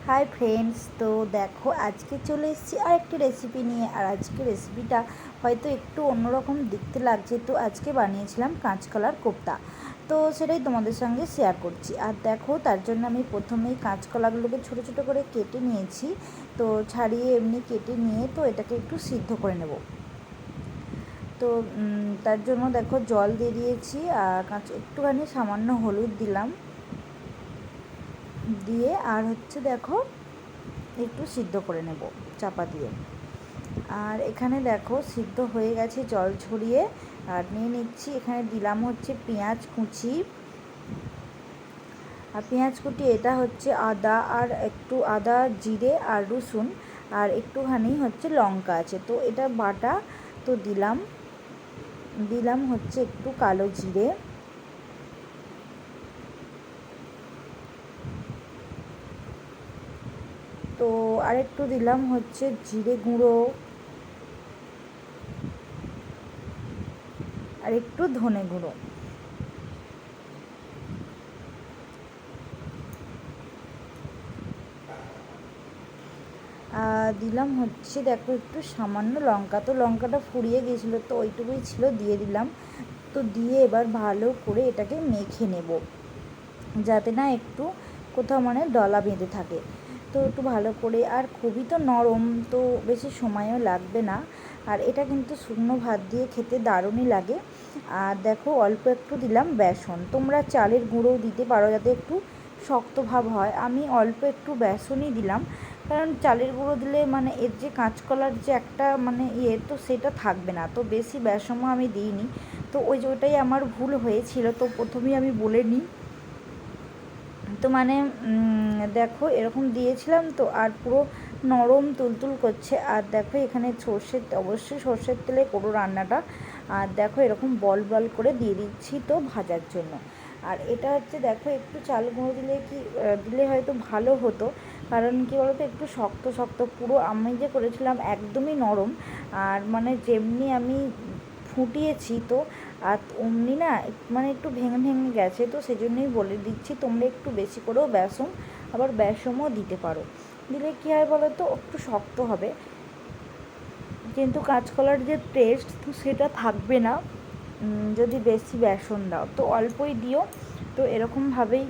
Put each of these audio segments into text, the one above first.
Hi friends, তো দেখো আজকে চলে এসেছি আরেকটি রেসিপি নিয়ে। আর আজকে রেসিপিটা হয়তো একটু অন্যরকম দেখতে লাগছে। তো আজকে বানিয়েছিলাম কাঁচকলার কোপ্তা, তো সেটাই তোমাদের সঙ্গে শেয়ার করছি। আর দেখো, তার জন্য আমি প্রথমেই কাঁচকলাগুলোকে ছোটো ছোটো করে কেটে নিয়েছি। তো ছাড়িয়ে এমনি কেটে নিয়ে তো এটাকে একটু সিদ্ধ করে নেব। তো তার জন্য দেখো জল দিয়ে দিয়েছি, আর একটুখানি সামান্য হলুদ দিলাম, দিয়ে আর দেখো একটু সিদ্ধ করে নেব চাপা দিয়ে। আর এখানে দেখো সিদ্ধ হয়ে গেছে জল ছড়িয়ে। আর নিয়ে নিচ্ছি, এখানে দিলাম পেঁয়াজ কুচি। আর পেঁয়াজ কুচি এটা আদা, আর একটু আদা, জিরে আর রসুন, আর একটুখানি লঙ্কা আছে, তো এটা বাটা। তো দিলাম একটু কালো জিরে, তো আর একটু দিলাম জিরে গুঁড়ো, আর একটু ধনে গুঁড়ো। দিলাম দেখো একটু সামান্য লঙ্কা, তো লঙ্কাটা ফুরিয়ে গেছিলো, তো ওইটুকুই ছিল, দিয়ে দিলাম। তো দিয়ে এবার ভালো করে এটাকে মেখে নেব, যাতে না একটু কোথাও দলা বেঁধে থাকে। তো একটু ভালো করে, আর খুবই তো নরম, তো বেশি সময়ও লাগবে না। আর এটা কিন্তু শুকনো ভাত দিয়ে খেতে দারুণই লাগে। আর দেখো অল্প একটু দিলাম বেসন, তোমরা চালের গুঁড়োও দিতে পারো যাতে একটু শক্ত ভাব হয়। আমি অল্প একটু বেসনই দিলাম, কারণ চালের গুঁড়ো দিলে এর যে কাঁচকলার যে একটা তো সেটা থাকবে না, তো বেশি বেসনও আমি দিইনি। তো ওইটাই আমার ভুল হয়েছিল, তো প্রথমেই আমি বলে নিই। তো দেখো এরকম দিয়েছিলাম, তো আর পুরো নরম তুলতুল করছে। আর দেখো এখানে অবশ্যই সর্ষের তেলে করো রান্নাটা। আর দেখো এরকম বল বল করে দিয়ে দিচ্ছি তো ভাজার জন্য। আর এটা দেখো একটু চাল গুঁড়ো দিলে হয়তো ভালো হতো, কারণ কি বলতো, একটু শক্ত শক্ত, পুরো আমি যে করেছিলাম একদমই নরম। আর যেমনি আমি ফুটিয়েছি, তো আর অমনি না একটু ভেঙে ভেঙে গেছে, তো সেই জন্যই বলে দিচ্ছি তোমরা একটু বেশি করেও আবার বেসমও দিতে পারো। দিলে কী হয় বলো তো, একটু শক্ত হবে, কিন্তু কাঁচকলার যে টেস্ট তো সেটা থাকবে না যদি বেশি বেসন দাও, তো অল্পই দিও। তো এরকমভাবেই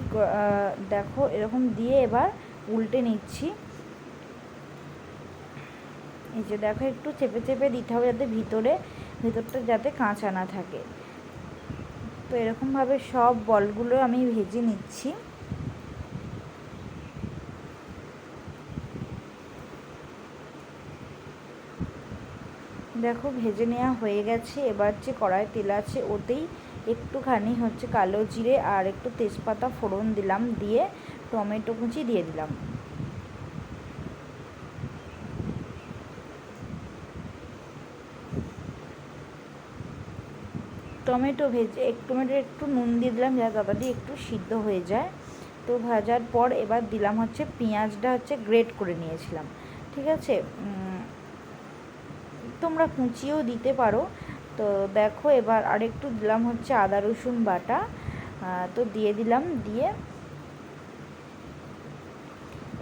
দেখো এরকম দিয়ে এবার উল্টে নিচ্ছি। এই যে দেখো একটু চেপে চেপে দিতে হবে, যাতে ভিতরটা যাতে কাঁচা না থাকে। তো এরকমভাবে সব বলগুলো আমি ভেজে নিচ্ছি। দেখো ভেজে নেওয়া হয়ে গেছে। এবার যে কড়াই তেল আছে, ওতেই একটুখানি কালো জিরে আর একটু তেজপাতা ফোড়ন দিলাম, দিয়ে টমেটো কুচি দিয়ে দিলাম। টমেটো একটু নুন দিয়ে দিলাম, যাতে তাড়াতাড়ি একটু সিদ্ধ হয়ে যায়। তো ভাজার পর এবার দিলাম পেঁয়াজটা গ্রেট করে নিয়েছিলাম, ঠিক আছে। তোমরা কুচিও দিতে পারো। তো দেখো এবার আরেকটু দিলাম আদা রসুন বাটা, তো দিয়ে দিলাম, দিয়ে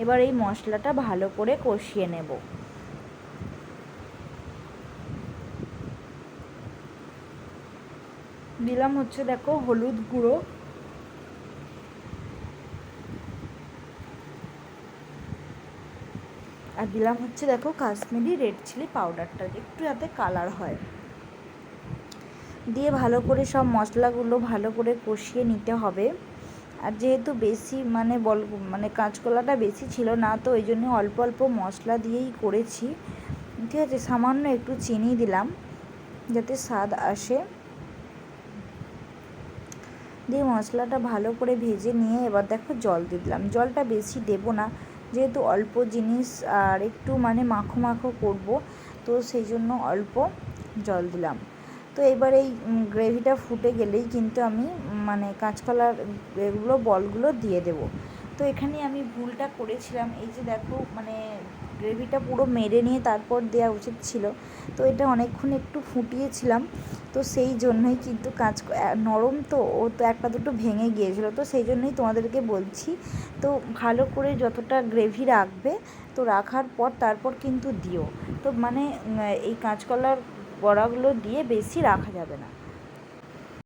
এবার এই মশলাটা ভালো করে কষিয়ে নেব। দিলাম দেখো হলুদ গুঁড়ো, আর দিলাম দেখো কাশ্মীরি রেড চিলি পাউডারটা, একটু যাতে কালার হয়। দিয়ে ভালো করে সব মশলাগুলো ভালো করে কষিয়ে নিতে হবে। আর যেহেতু বেশি কাঁচকলাটা বেশি ছিল না, তো ওই জন্য অল্প অল্প মশলা দিয়েই করেছি, ঠিক আছে। সামান্য একটু চিনি দিলাম, যাতে স্বাদ আসে। দিয়ে মশলাটা ভালো করে ভেজে নিয়ে এবার দেখো জল দিয়ে দিলাম। জলটা বেশি দেবো না, যেহেতু অল্প জিনিস আর একটু মাখো মাখো করবো, তো সেই জন্য অল্প জল দিলাম। তো এবার এই গ্রেভিটা ফুটে গেলেই কিন্তু আমি কাঁচকলার বলগুলো দিয়ে দেবো। তো এখানে আমি ভুলটা করেছিলাম, এই যে দেখো মানে গ্রেভিটা পুরো মেরে নিয়ে তারপর দেওয়া উচিত ছিল, তো এটা অনেকক্ষণ একটু ফুটিয়েছিলাম, তো সেই জন্যই কিন্তু নরম তো ও তো একটা দুটো ভেঙে গিয়েছিলো, তো সেই জন্যই তোমাদেরকে বলছি। তো ভালো করে যতটা গ্রেভি রাখবে, তো রাখার পর তারপর কিন্তু দিও। তো মানে এই কাঁচকলার বড়াগুলো দিয়ে বেশি রাখা যাবে না।